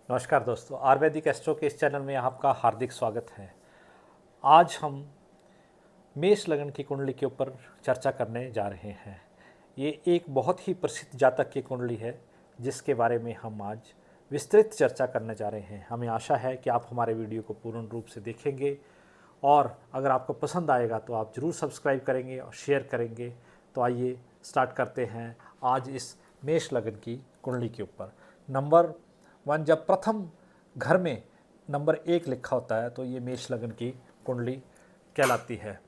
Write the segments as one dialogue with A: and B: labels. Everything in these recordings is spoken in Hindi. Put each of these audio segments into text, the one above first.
A: नमस्कार दोस्तों, आयुर्वेदिक एस्ट्रो के इस चैनल में आपका हार्दिक स्वागत है। आज हम मेष लग्न की कुंडली के ऊपर चर्चा करने जा रहे हैं। ये एक बहुत ही प्रसिद्ध जातक की कुंडली है जिसके बारे में हम आज विस्तृत चर्चा करने जा रहे हैं। हमें आशा है कि आप हमारे वीडियो को पूर्ण रूप से देखेंगे और अगर आपको पसंद आएगा तो आप ज़रूर सब्सक्राइब करेंगे और शेयर करेंगे। तो आइए स्टार्ट करते हैं आज इस मेष लग्न की कुंडली के ऊपर। नंबर 1, जब प्रथम घर में नंबर 1 लिखा होता है तो ये मेष लग्न की कुंडली कहलाती है।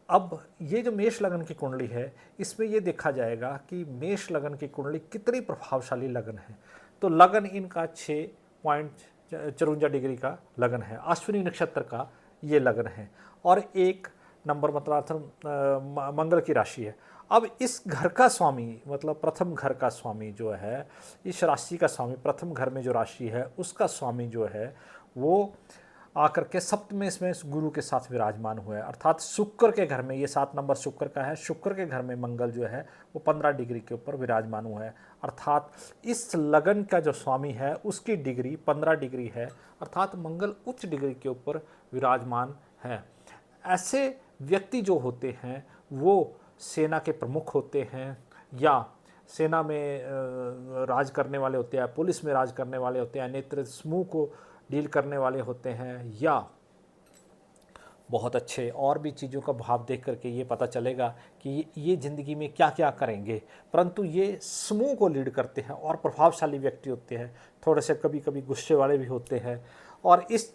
A: अब ये जो मेष लग्न की कुंडली है इसमें ये देखा जाएगा कि मेष लग्न की कुंडली कितनी प्रभावशाली लगन है। तो लगन इनका 6.54 डिग्री का लगन है, अश्विनी नक्षत्र का ये लगन है और 1 नंबर मतलब मंगल की राशि है। अब इस घर का स्वामी मतलब प्रथम घर का स्वामी जो है, इस राशि का स्वामी, प्रथम घर में जो राशि है उसका स्वामी जो है वो आकर के सप्तम इसमें गुरु के साथ विराजमान हुआ है, अर्थात शुक्र के घर में। ये 7 नंबर शुक्र का है। शुक्र के घर में मंगल जो है वो 15 डिग्री के ऊपर विराजमान हुआ है, अर्थात इस लगन का जो स्वामी है उसकी डिग्री 15 डिग्री है, अर्थात मंगल उच्च डिग्री के ऊपर विराजमान है। ऐसे व्यक्ति जो होते हैं वो सेना के प्रमुख होते हैं या सेना में राज करने वाले होते हैं, पुलिस में राज करने वाले होते हैं, नेतृत्व समूह को डील करने वाले होते हैं, या बहुत अच्छे और भी चीज़ों का भाव देख करके ये पता चलेगा कि ये ज़िंदगी में क्या क्या करेंगे, परंतु ये समूह को लीड करते हैं और प्रभावशाली व्यक्ति होते हैं। थोड़े से कभी कभी गुस्से वाले भी होते हैं। और इस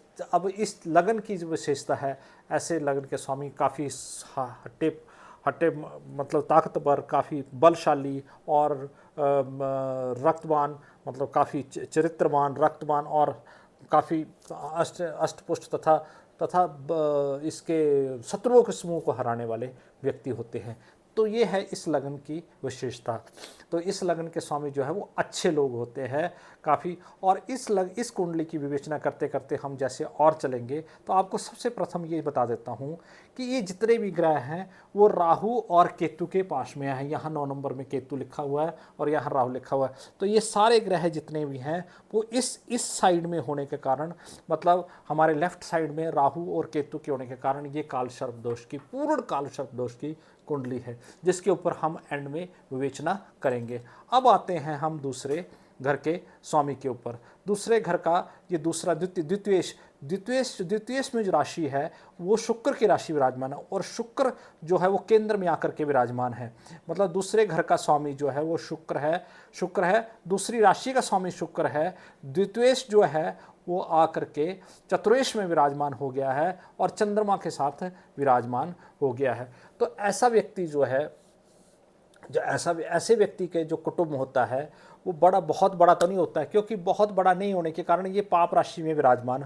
A: लगन की जो विशेषता है, ऐसे लगन के स्वामी काफ़ी हट्टे हट्टे मतलब ताकतवर, काफ़ी बलशाली और रक्तवान मतलब काफ़ी चरित्रवान, रक्तवान और काफ़ी अष्टपुष्ट तथा इसके शत्रुओं के समूह को हराने वाले व्यक्ति होते हैं। तो ये है इस लगन की विशेषता। तो इस लगन के स्वामी जो है वो अच्छे लोग होते हैं काफ़ी। और इस कुंडली की विवेचना करते करते हम जैसे और चलेंगे तो आपको सबसे प्रथम ये बता देता हूँ कि ये जितने भी ग्रह हैं वो राहु और केतु के पास में हैं। यहाँ 9 नंबर में केतु लिखा हुआ है और यहाँ राहु लिखा हुआ है। तो ये सारे ग्रह जितने भी हैं वो इस साइड में होने के कारण, मतलब हमारे लेफ्ट साइड में राहु और केतु के होने के कारण ये काल सर्प दोष की, पूर्ण काल सर्प दोष की कुंडली है, जिसके ऊपर हम एंड में विवेचना करेंगे। अब आते हैं हम दूसरे घर के स्वामी के ऊपर। दूसरे घर का ये दूसरा द्वितीयेश में जो राशि है वो शुक्र की राशि विराजमान है और शुक्र जो है वो केंद्र में आकर के विराजमान है। मतलब दूसरे घर का स्वामी जो है वो शुक्र है, दूसरी राशि का स्वामी शुक्र है। द्वितीयेश जो है वो आकर के चतुर्वेश में विराजमान हो गया है और चंद्रमा के साथ विराजमान हो गया है। तो ऐसा व्यक्ति जो है, जो ऐसे व्यक्ति के जो कुटुंब होता है वो बहुत बड़ा तो नहीं होता है, क्योंकि बहुत बड़ा नहीं होने के कारण ये पाप राशि में विराजमान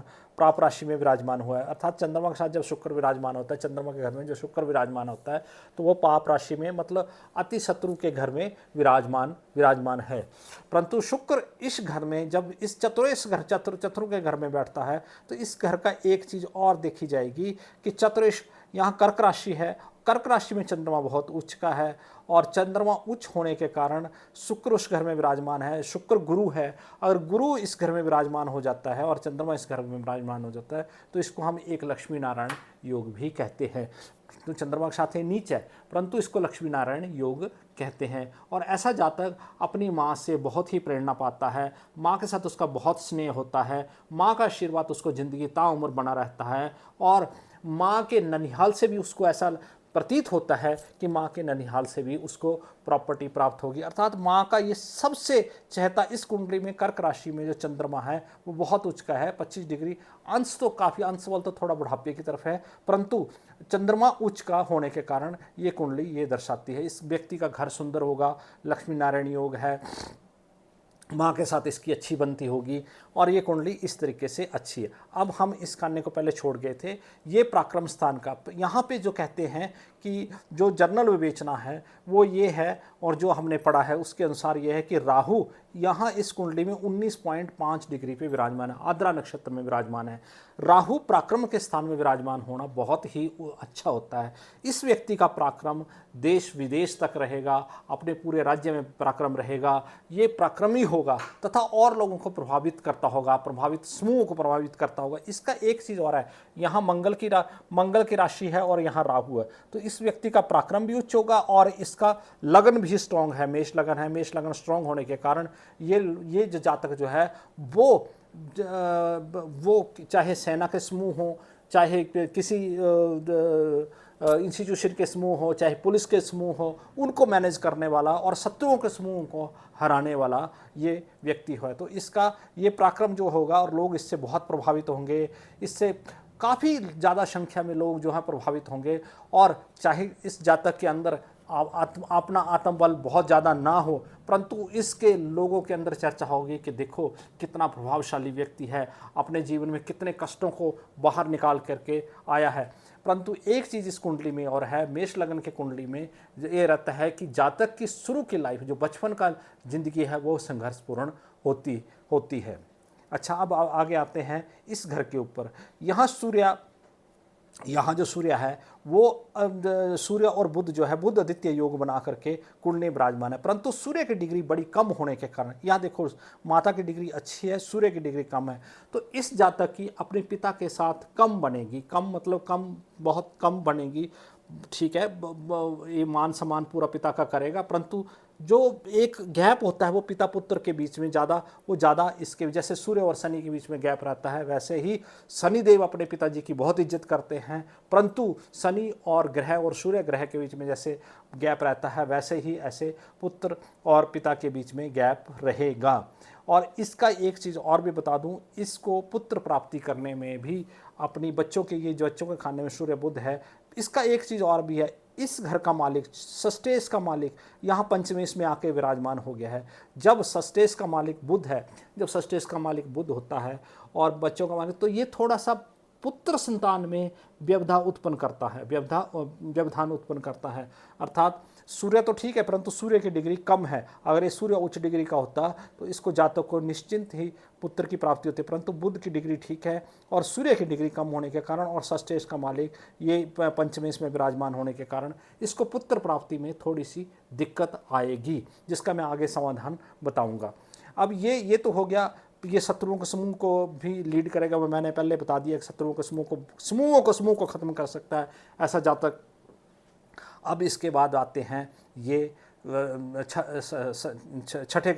A: हुआ है। अर्थात चंद्रमा के साथ जब शुक्र विराजमान होता है, चंद्रमा के घर में जो शुक्र विराजमान होता है तो वो पाप राशि में मतलब अति शत्रु के घर में विराजमान है। परंतु शुक्र इस घर में जब इस चतुर के घर में बैठता है तो इस घर का एक चीज़ और देखी जाएगी कि चतुरेश यहाँ कर्क राशि है। कर्क राशि में चंद्रमा बहुत उच्च का है और चंद्रमा उच्च होने के कारण शुक्र उस घर में विराजमान है। शुक्र गुरु है, अगर गुरु इस घर में विराजमान हो जाता है और चंद्रमा इस घर में विराजमान हो जाता है तो इसको हम एक लक्ष्मी नारायण योग भी कहते हैं। तो चंद्रमा के साथ नीच है परंतु इसको लक्ष्मी नारायण योग कहते हैं। और ऐसा जातक अपनी माँ से बहुत ही प्रेरणा पाता है, माँ के साथ उसका बहुत स्नेह होता है, माँ का आशीर्वाद उसको ज़िंदगी ताउम्र बना रहता है और माँ के ननिहाल से भी उसको ऐसा प्रतीत होता है कि माँ के ननिहाल से भी उसको प्रॉपर्टी प्राप्त होगी। अर्थात माँ का ये सबसे चहेता इस कुंडली में कर्क राशि में जो चंद्रमा है वो बहुत उच्च का है, 25 डिग्री। अंश तो काफ़ी, अंश बल तो थोड़ा बुढ़ापे की तरफ है, परंतु चंद्रमा उच्च का होने के कारण ये कुंडली ये दर्शाती है इस व्यक्ति का घर सुंदर होगा, लक्ष्मी नारायण योग है, माँ के साथ इसकी अच्छी बनती होगी और ये कुंडली इस तरीके से अच्छी है। अब हम इस खाने को पहले छोड़ गए थे, ये पराक्रम स्थान का यहाँ पे जो कहते हैं कि जो जर्नल विवेचना है वो ये है और जो हमने पढ़ा है उसके अनुसार ये है कि राहु यहाँ इस कुंडली में 19.5 डिग्री पे विराजमान है, आद्रा नक्षत्र में विराजमान है। राहु पराक्रम के स्थान में विराजमान होना बहुत ही अच्छा होता है। इस व्यक्ति का पराक्रम देश विदेश तक रहेगा, अपने पूरे राज्य में पराक्रम रहेगा, ये पराक्रमी होगा तथा और लोगों को प्रभावित करता होगा, प्रभावित समूह को प्रभावित करता होगा। इसका एक चीज़ और है, यहाँ मंगल की राशि है और यहाँ राहु है, तो इस व्यक्ति का पराक्रम भी उच्च होगा और इसका लगन भी स्ट्रांग है, मेष लगन है। मेष लगन स्ट्रांग होने के कारण ये जो जातक जो है वो चाहे सेना के समूह हो, चाहे किसी इंस्टीट्यूशन के समूह हो, चाहे पुलिस के समूह हो, उनको मैनेज करने वाला और शत्रुओं के समूह को हराने वाला ये व्यक्ति है। तो इसका ये पराक्रम जो होगा और लोग इससे बहुत प्रभावित होंगे, इससे काफ़ी ज़्यादा संख्या में लोग जो है प्रभावित होंगे। और चाहे इस जातक के अंदर अपना आत्मबल बहुत ज़्यादा ना हो, परंतु इसके लोगों के अंदर चर्चा होगी कि देखो कितना प्रभावशाली व्यक्ति है, अपने जीवन में कितने कष्टों को बाहर निकाल करके आया है। परंतु एक चीज़ इस कुंडली में और है, मेष लगन के कुंडली में ये रहता है कि जातक की शुरू की लाइफ, जो बचपन का जिंदगी है, वो संघर्षपूर्ण होती है। अच्छा, अब आगे आते हैं इस घर के ऊपर। यहाँ जो सूर्य है वो सूर्य और बुध जो है, बुध आदित्य योग बना करके कुंडली में विराजमान है, परंतु सूर्य की डिग्री बड़ी कम होने के कारण, यहाँ देखो माता की डिग्री अच्छी है, सूर्य की डिग्री कम है, तो इस जातक की अपने पिता के साथ कम बनेगी। कम मतलब कम, बहुत कम बनेगी, ठीक है, ये मान सम्मान पूरा पिता का करेगा, परंतु जो एक गैप होता है वो पिता पुत्र के बीच में ज़्यादा इसके, जैसे सूर्य और शनि के बीच में गैप रहता है, वैसे ही शनिदेव अपने पिताजी की बहुत इज्जत करते हैं, परंतु शनि और ग्रह और सूर्य ग्रह के बीच में जैसे गैप रहता है, वैसे ही ऐसे पुत्र और पिता के बीच में गैप रहेगा। और इसका एक चीज़ और भी बता दूं, इसको पुत्र प्राप्ति करने में भी, अपनी बच्चों के, ये जो बच्चों के खाने में सूर्य बुध है, इसका एक चीज़ और भी है, इस घर का मालिक, षष्ठेश का मालिक यहाँ पंचमेश में आके विराजमान हो गया है। जब षष्ठेश का मालिक बुध है, जब षष्ठेश का मालिक बुध होता है और बच्चों का मालिक, तो ये थोड़ा सा पुत्र संतान में व्यवधान उत्पन्न करता है, व्यवधान उत्पन्न करता है। अर्थात सूर्य तो ठीक है, परंतु सूर्य की डिग्री कम है। अगर ये सूर्य उच्च डिग्री का होता तो इसको जातक को निश्चिंत ही पुत्र की प्राप्ति होती, परंतु बुध की डिग्री ठीक है और सूर्य की डिग्री कम होने के कारण और षष्ठेश का मालिक ये पंचमेश में विराजमान होने के कारण इसको पुत्र प्राप्ति में थोड़ी सी दिक्कत आएगी, जिसका मैं आगे समाधान बताऊँगा। अब ये तो हो गया, ये शत्रुओं के समूह को भी लीड करेगा। वो मैंने पहले बता दिया कि शत्रुओं के समूह को ख़त्म कर सकता है ऐसा जातक। अब इसके बाद आते हैं ये छठे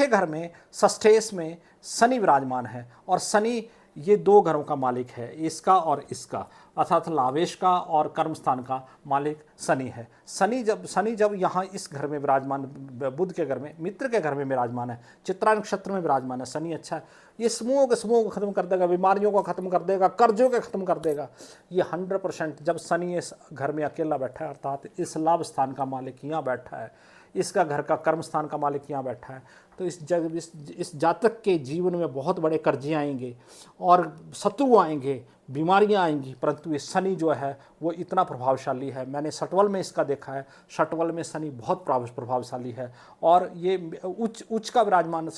A: घर में षष्ठेश में शनि विराजमान है और शनि ये दो घरों का मालिक है, इसका और इसका, अर्थात लावेश का और कर्म स्थान का मालिक शनि है। शनि जब यहाँ इस घर में विराजमान, बुध के घर में, मित्र के घर में विराजमान है, चित्रा नक्षत्र में विराजमान है, शनि अच्छा है, ये समूह को खत्म कर देगा, बीमारियों को खत्म कर देगा, कर्जों को खत्म कर देगा। ये 100% जब शनि इस घर में अकेला बैठा है, अर्थात इस लाभ स्थान का मालिक यहाँ बैठा है, इसका घर का कर्म स्थान का मालिक यहाँ बैठा है, तो इस जातक के जीवन में बहुत बड़े कर्जे आएंगे और शत्रु आएंगे, बीमारियां आएंगी, परंतु ये शनि जो है वो इतना प्रभावशाली है। मैंने शटवल में इसका देखा है, शटवल में शनि बहुत प्रभावशाली है और ये उच्च का विराजमान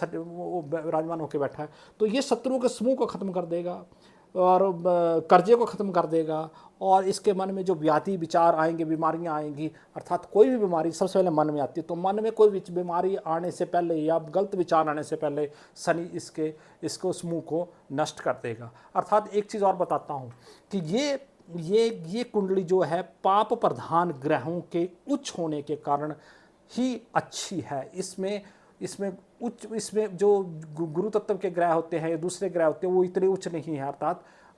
A: होकर बैठा है, तो ये शत्रुओं के समूह को खत्म कर देगा और कर्जे को ख़त्म कर देगा। और इसके मन में जो व्याधि विचार आएंगे, बीमारियां आएंगी, अर्थात कोई भी बीमारी सबसे पहले मन में आती है, तो मन में कोई बीमारी आने से पहले या गलत विचार आने से पहले शनि इसको समूह को नष्ट कर देगा। अर्थात एक चीज़ और बताता हूँ कि ये कुंडली जो है पाप प्रधान ग्रहों के उच्च होने के कारण ही अच्छी है। इसमें जो गुरु तत्व के ग्रह होते हैं या दूसरे ग्रह होते हैं वो इतने उच्च नहीं है,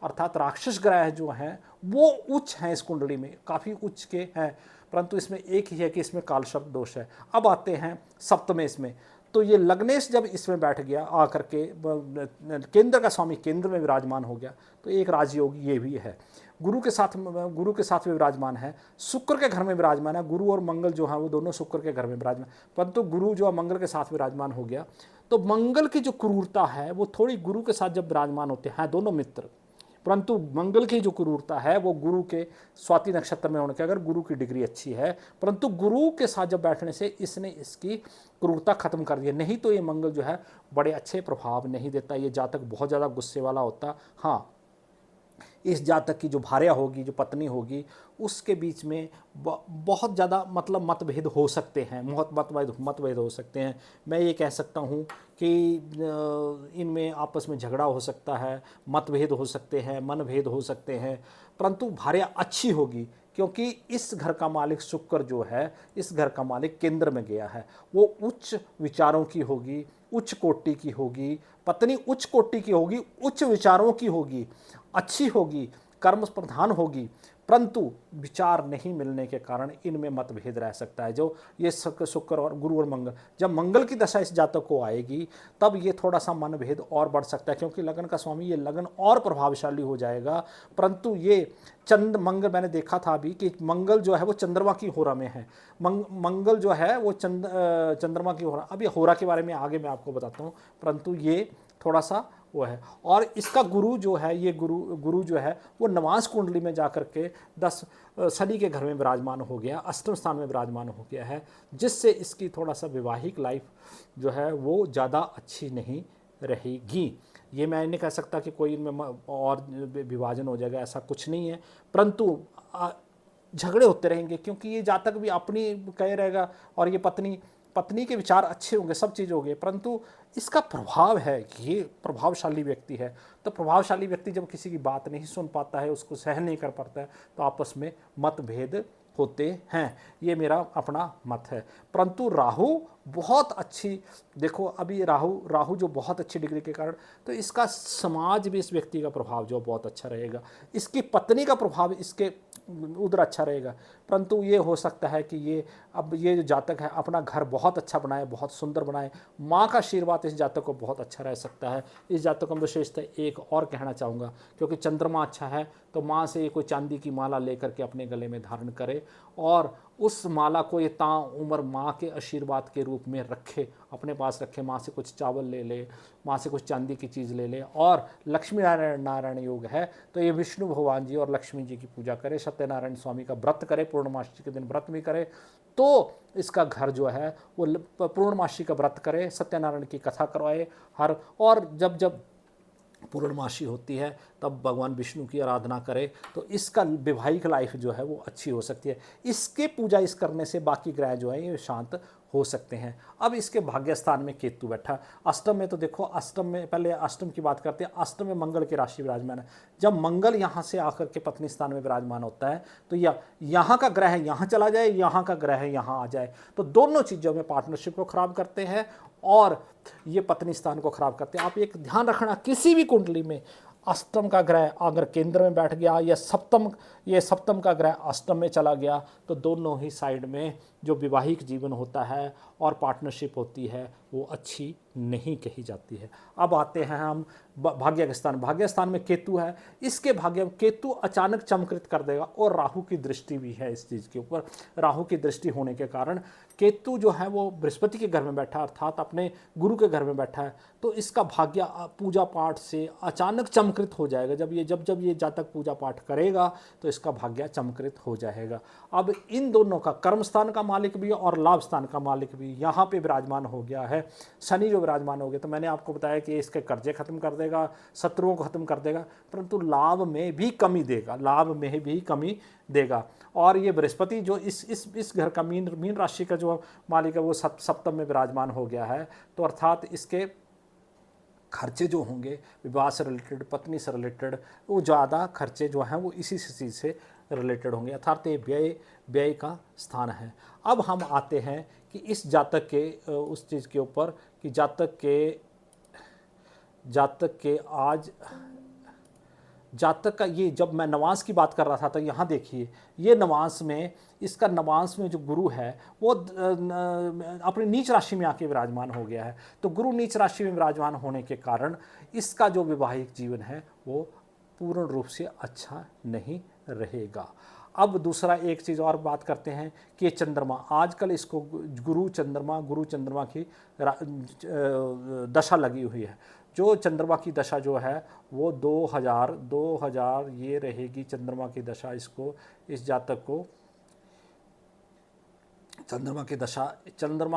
A: अर्थात राक्षस ग्रह जो हैं वो उच्च हैं, इस कुंडली में काफ़ी उच्च के हैं, परंतु इसमें एक ही है कि इसमें कालसर्प दोष है। अब आते हैं सप्तमेश में, तो ये लग्नेश जब इसमें बैठ गया आकर के, केंद्र का स्वामी केंद्र में विराजमान हो गया, तो एक राजयोग ये भी है। गुरु के साथ में विराजमान है, शुक्र के घर में विराजमान है, गुरु और मंगल जो है वो दोनों शुक्र के घर में विराजमान, परंतु गुरु जो मंगल के साथ विराजमान हो गया, तो मंगल की जो क्रूरता है वो थोड़ी गुरु के साथ जब विराजमान होते हैं दोनों मित्र,
B: परंतु मंगल की जो क्रूरता है वो गुरु के स्वाति नक्षत्र में होने के, अगर गुरु की डिग्री अच्छी है, परंतु गुरु के साथ जब बैठने से इसने इसकी क्रूरता खत्म कर दी है। नहीं तो ये मंगल जो है बड़े अच्छे प्रभाव नहीं देता, ये जातक बहुत ज़्यादा गुस्से वाला होता। हाँ, इस जातक की जो भार्या होगी, जो पत्नी होगी, उसके बीच में बहुत ज़्यादा मतलब मतभेद हो सकते हैं, बहुत मतभेद हो सकते हैं। मैं ये कह सकता हूँ कि इनमें आपस में झगड़ा हो सकता है, मतभेद हो सकते हैं, मनभेद हो सकते हैं, परंतु भार्या अच्छी होगी, क्योंकि इस घर का मालिक शुक्र जो है, इस घर का मालिक केंद्र में गया है, वो उच्च विचारों की होगी, उच्च कोटि की होगी, पत्नी उच्च कोटि की होगी, उच्च विचारों की होगी, अच्छी होगी, कर्म प्रधान होगी, परंतु विचार नहीं मिलने के कारण इनमें मतभेद रह सकता है। जो ये शुक्र और गुरु और मंगल, जब मंगल की दशा इस जातक को आएगी तब ये थोड़ा सा मनभेद और बढ़ सकता है, क्योंकि लगन का स्वामी ये लगन और प्रभावशाली हो जाएगा। परंतु ये मंगल, मैंने देखा था अभी कि मंगल जो है वो चंद्रमा की होरा में है, मंगल जो है वो चंद्रमा की होरा, अभी होरा के बारे में आगे मैं आपको बताता हूँ, परंतु ये थोड़ा सा वो है। और इसका गुरु जो है, ये गुरु जो है वो नवांश कुंडली में जाकर के 10 शनि के घर में विराजमान हो गया, अष्टम स्थान में विराजमान हो गया है, जिससे इसकी थोड़ा सा वैवाहिक लाइफ जो है वो ज़्यादा अच्छी नहीं रहेगी। ये मैं नहीं कह सकता कि कोई इनमें और विभाजन हो जाएगा, ऐसा कुछ नहीं है, परंतु झगड़े होते रहेंगे, क्योंकि ये जातक भी अपनी कह रहेगा और ये पत्नी के विचार अच्छे होंगे, सब चीज़ होंगे, परंतु इसका प्रभाव है कि ये प्रभावशाली व्यक्ति है। तो प्रभावशाली व्यक्ति जब किसी की बात नहीं सुन पाता है, उसको सहन नहीं कर पाता है, तो आपस में मतभेद होते हैं। ये मेरा अपना मत है। परंतु राहु बहुत अच्छी, देखो अभी राहु जो बहुत अच्छी डिग्री के कारण, तो इसका समाज भी, इस व्यक्ति का प्रभाव जो बहुत अच्छा रहेगा, इसकी पत्नी का प्रभाव इसके उधर अच्छा रहेगा। परंतु ये हो सकता है कि ये जो जातक है अपना घर बहुत अच्छा बनाए, बहुत सुंदर बनाए, माँ का आशीर्वाद इस जातक को बहुत अच्छा रह सकता है। इस जातक को मैं विशेषतः एक और कहना चाहूँगा, क्योंकि चंद्रमा अच्छा है, तो माँ से ये कोई चांदी की माला लेकर के अपने गले में धारण करे और उस माला को ये ताउम्र माँ के आशीर्वाद के रूप में रखे, अपने पास रखे, माँ से कुछ चावल ले ले, माँ से कुछ चांदी की चीज़ ले ले। और लक्ष्मी नारायण योग है तो ये विष्णु भगवान जी और लक्ष्मी जी की पूजा करे, सत्यनारायण स्वामी का व्रत करे, पूर्णमासी के दिन व्रत भी करे, तो इसका घर जो है वो पूर्णमासी का व्रत करे, सत्यनारायण की कथा करवाए हर, और जब जब पूर्णमासी होती है तब भगवान विष्णु की आराधना करे, तो इसका वैवाहिक लाइफ जो है वो अच्छी हो सकती है। इसके पूजा इस करने से बाकी ग्रह जो है ये शांत हो सकते हैं। अब इसके भाग्य स्थान में केतु बैठा, अष्टम में, तो देखो अष्टम में, पहले अष्टम की बात करते हैं। अष्टम में मंगल की राशि विराजमान है। जब मंगल यहाँ से आकर के पत्नी स्थान में विराजमान होता है तो यहाँ का ग्रह यहाँ चला जाए, यहाँ का ग्रह यहाँ आ जाए, तो दोनों चीज़ों में पार्टनरशिप को खराब करते हैं और ये पत्नी स्थान को खराब करते हैं। आप एक ध्यान रखना, किसी भी कुंडली में अष्टम का ग्रह अगर केंद्र में बैठ गया या सप्तम का ग्रह अष्टम में चला गया, तो दोनों ही साइड में जो वैवाहिक जीवन होता है और पार्टनरशिप होती है वो अच्छी नहीं कही जाती है। अब आते हैं हम भाग्य के स्थान। भाग्य स्थान में केतु है, इसके भाग्य में केतु अचानक चमकृत कर देगा और राहु की दृष्टि भी है इस चीज़ के ऊपर। राहु की दृष्टि होने के कारण केतु जो है वो बृहस्पति के घर में बैठा, अर्थात अपने गुरु के घर में बैठा है, तो इसका भाग्य पूजा पाठ से अचानक चमकृत हो जाएगा। जब ये जातक पूजा पाठ करेगा तो इसका भाग्य चमकृत हो जाएगा। अब इन दोनों का कर्म स्थान का मालिक भी और लाभ स्थान का मालिक भी यहाँ पे विराजमान हो गया है। शनि जो विराजमान हो गया, तो मैंने आपको बताया कि इसके कर्जे खत्म कर देगा, शत्रुओं को खत्म कर देगा, परंतु लाभ में भी कमी देगा। और ये बृहस्पति जो इस घर का मीन राशि का जो मालिक है वो सप्तम में विराजमान हो गया है, तो अर्थात इसके खर्चे जो होंगे विवाह से रिलेटेड, पत्नी से रिलेटेड, वो ज़्यादा खर्चे जो हैं वो इसी चीज़ से रिलेटेड होंगे, अर्थात ये व्यय का स्थान है। अब हम आते हैं कि इस जातक के उस चीज़ के ऊपर कि जातक का ये, जब मैं नवांश की बात कर रहा था तो यहाँ देखिए, ये नवांश में, इसका नवांश में जो गुरु है वो अपनी नीच राशि में आके विराजमान हो गया है। तो गुरु नीच राशि में विराजमान होने के कारण इसका जो वैवाहिक जीवन है वो पूर्ण रूप से अच्छा नहीं रहेगा। अब दूसरा एक चीज़ और बात करते हैं कि चंद्रमा, आजकल इसको गुरु चंद्रमा की दशा लगी हुई है, जो चंद्रमा की दशा जो है वो 2000 ये रहेगी चंद्रमा की दशा, इसको इस जातक को चंद्रमा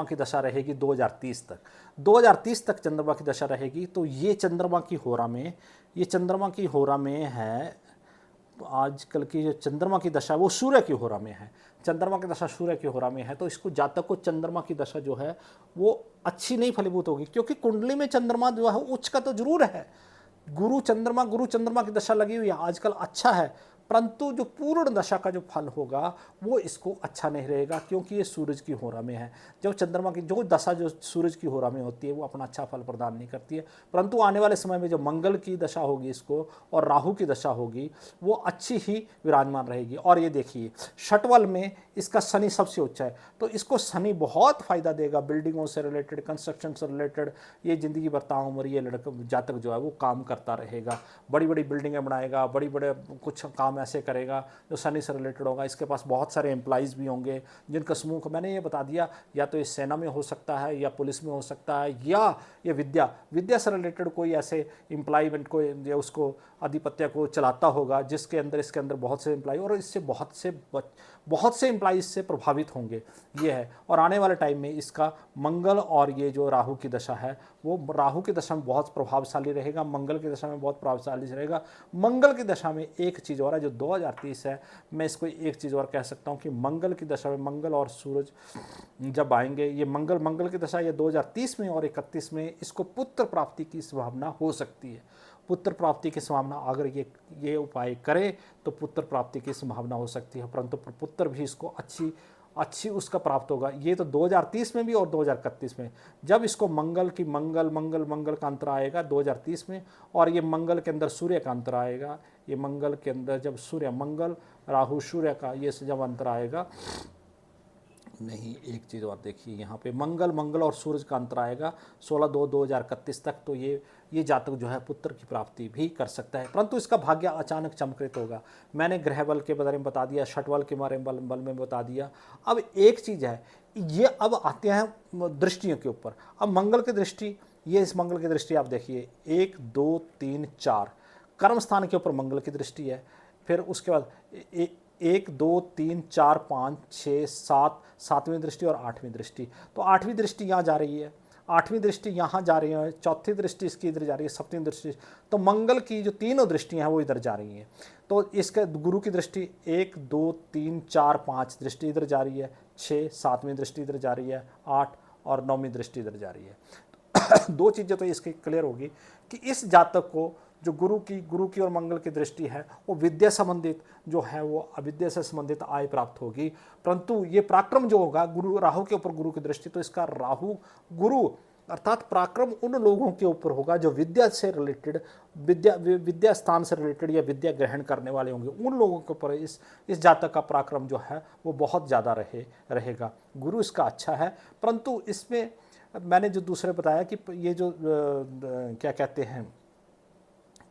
B: की दशा रहेगी 2030 तक। 2030 तक चंद्रमा की दशा रहेगी। तो ये चंद्रमा की होरा में है। तो आजकल की जो चंद्रमा की दशा वो सूर्य की होरा में है, चंद्रमा की दशा सूर्य की होरा में है। तो इसको जातक को चंद्रमा की दशा जो है वो अच्छी नहीं फलीभूत होगी, क्योंकि कुंडली में चंद्रमा जो है उच्च का तो जरूर है। गुरु चंद्रमा की दशा लगी हुई है आजकल, अच्छा है, परंतु जो पूर्ण दशा का जो फल होगा वो इसको अच्छा नहीं रहेगा, क्योंकि ये सूरज की होरा में है। जब चंद्रमा की जो दशा जो सूरज की होरा में होती है वो अपना अच्छा फल प्रदान नहीं करती है। परंतु आने वाले समय में जो मंगल की दशा होगी इसको और राहु की दशा होगी वो अच्छी ही विराजमान रहेगी। और ये देखिए षटवल में इसका शनि सबसे उच्च है, तो इसको शनि बहुत फायदा देगा बिल्डिंगों से रिलेटेड, कंस्ट्रक्शन से रिलेटेड। ये जिंदगी भर ताउम्र ये लड़का जातक जो है वो काम करता रहेगा, बड़ी बड़ी बिल्डिंगें बनाएगा, बड़े बड़े कुछ काम ऐसे करेगा जो शनि से रिलेटेड होगा। इसके पास बहुत सारे एम्प्लॉइज़ भी होंगे जिनका समूह को मैंने ये बता दिया, या तो ये सेना में हो सकता है या पुलिस में हो सकता है, या ये विद्या से रिलेटेड कोई ऐसे एम्प्लॉयमेंट को या उसको आधिपत्य को चलाता होगा जिसके अंदर इसके अंदर बहुत से एम्प्लॉय, और इससे बहुत से एम्प्लॉय इससे प्रभावित होंगे, ये है। और आने वाले टाइम में इसका मंगल और ये जो राहु की दशा है वो राहु की दशा में बहुत प्रभावशाली रहेगा, मंगल की दशा में बहुत प्रभावशाली रहेगा। मंगल की दशा में एक चीज़ और है जो 2030 है, मैं इसको एक चीज़ और कह सकता हूँ कि मंगल की दशा में मंगल और सूरज जब आएंगे, ये मंगल की दशा ये 2030 में और 31 में इसको पुत्र प्राप्ति की संभावना हो सकती है। पुत्र प्राप्ति की संभावना अगर ये उपाय करे तो पुत्र प्राप्ति की संभावना हो सकती है, परंतु पुत्र भी इसको अच्छी उसका प्राप्त होगा। ये तो 2030 में भी और 2031 में, जब इसको मंगल का अंतर आएगा 2030 में, और ये मंगल के अंदर सूर्य का अंतर आएगा, ये मंगल के अंदर जब मंगल राहु सूर्य का ये जब अंतर आएगा, नहीं एक चीज़ और देखिए यहाँ पे मंगल और सूरज का अंतर आएगा 16/2/2031 तक। तो ये जातक जो है पुत्र की प्राप्ति भी कर सकता है, परंतु इसका भाग्य अचानक चमकृत होगा। मैंने ग्रह बल के बारे में बता दिया, षटबल के बारे में बल में बता दिया। अब एक चीज़ है, ये अब आते हैं दृष्टियों के ऊपर। अब मंगल की दृष्टि, ये इस मंगल की दृष्टि आप देखिए 1 2 3 4 कर्म स्थान के ऊपर मंगल की दृष्टि है। फिर उसके बाद 1 2 3 4 5 6 7 सातवीं दृष्टि और 8वीं दृष्टि। तो 8वीं दृष्टि यहाँ जा रही है, 8वीं दृष्टि यहाँ जा रही है, चौथी दृष्टि इसकी इधर जा रही है, सप्तमी दृष्टि। तो मंगल की जो तीनों दृष्टियाँ हैं वो इधर जा रही हैं। तो इसके गुरु की दृष्टि 1 2 3 4 5 दृष्टि इधर जा रही है, 6 सातवीं दृष्टि इधर जा रही है, 8 और 9वीं दृष्टि इधर जा रही है। दो चीज़ें तो इसकी क्लियर होगी कि इस जातक को जो गुरु की और मंगल की दृष्टि है वो विद्या संबंधित जो है वो अविद्या से संबंधित आय प्राप्त होगी। परंतु ये पराक्रम जो होगा गुरु राहु के ऊपर गुरु की दृष्टि, तो इसका राहु गुरु अर्थात पराक्रम उन लोगों के ऊपर होगा जो विद्या से रिलेटेड, विद्या स्थान से रिलेटेड या विद्या ग्रहण करने वाले होंगे, उन लोगों के ऊपर इस जातक का पराक्रम जो है वो बहुत ज़्यादा रहेगा। गुरु इसका अच्छा है, परंतु इसमें मैंने जो दूसरे बताया कि ये जो क्या कहते हैं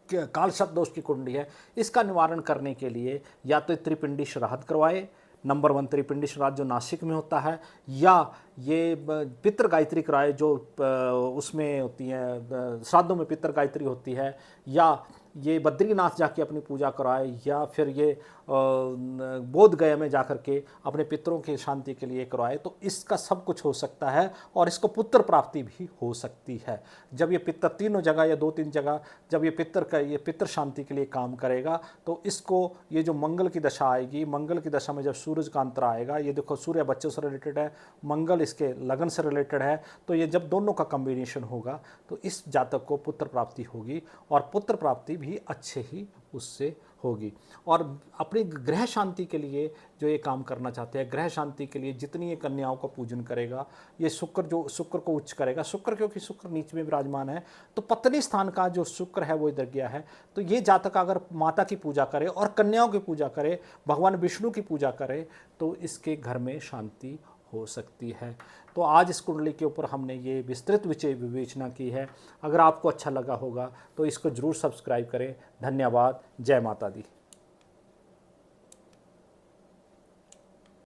B: काल सर्प दोष की कुंडली है, इसका निवारण करने के लिए या तो त्रिपिंडी श्राद्ध करवाए, नंबर 1 त्रिपिंडी श्राद्ध जो नासिक में होता है, या ये पितृ गायत्री कराए जो उसमें होती है, श्राद्धों में पितृ गायत्री होती है, या ये बद्रीनाथ जाके अपनी पूजा कराए, या फिर ये बोध गया में जाकर के अपने पितरों की शांति के लिए करवाए। तो इसका सब कुछ हो सकता है और इसको पुत्र प्राप्ति भी हो सकती है। जब ये पितर तीनों जगह या 2-3 जगह जब ये पितर शांति के लिए काम करेगा, तो इसको ये जो मंगल की दशा आएगी, मंगल की दशा में जब सूरज का अंतर आएगा, ये देखो सूर्य बच्चों से रिलेटेड है, मंगल इसके लगन से रिलेटेड है, तो ये जब दोनों का कॉम्बिनेशन होगा तो इस जातक को पुत्र प्राप्ति होगी, और पुत्र प्राप्ति भी अच्छे ही उससे होगी। और अपनी ग्रह शांति के लिए जो ये काम करना चाहते हैं, ग्रह शांति के लिए जितनी ये कन्याओं का पूजन करेगा, ये शुक्र को उच्च करेगा, शुक्र क्योंकि शुक्र नीच में विराजमान है, तो पत्नी स्थान का जो शुक्र है वो इधर गया है। तो ये जातक अगर माता की पूजा करे और कन्याओं की पूजा करे, भगवान विष्णु की पूजा करे, तो इसके घर में शांति हो सकती है। तो आज इस कुंडली के ऊपर हमने ये विस्तृत विवेचना की है। अगर आपको अच्छा लगा होगा तो इसको ज़रूर सब्सक्राइब करें। धन्यवाद। जय माता दी।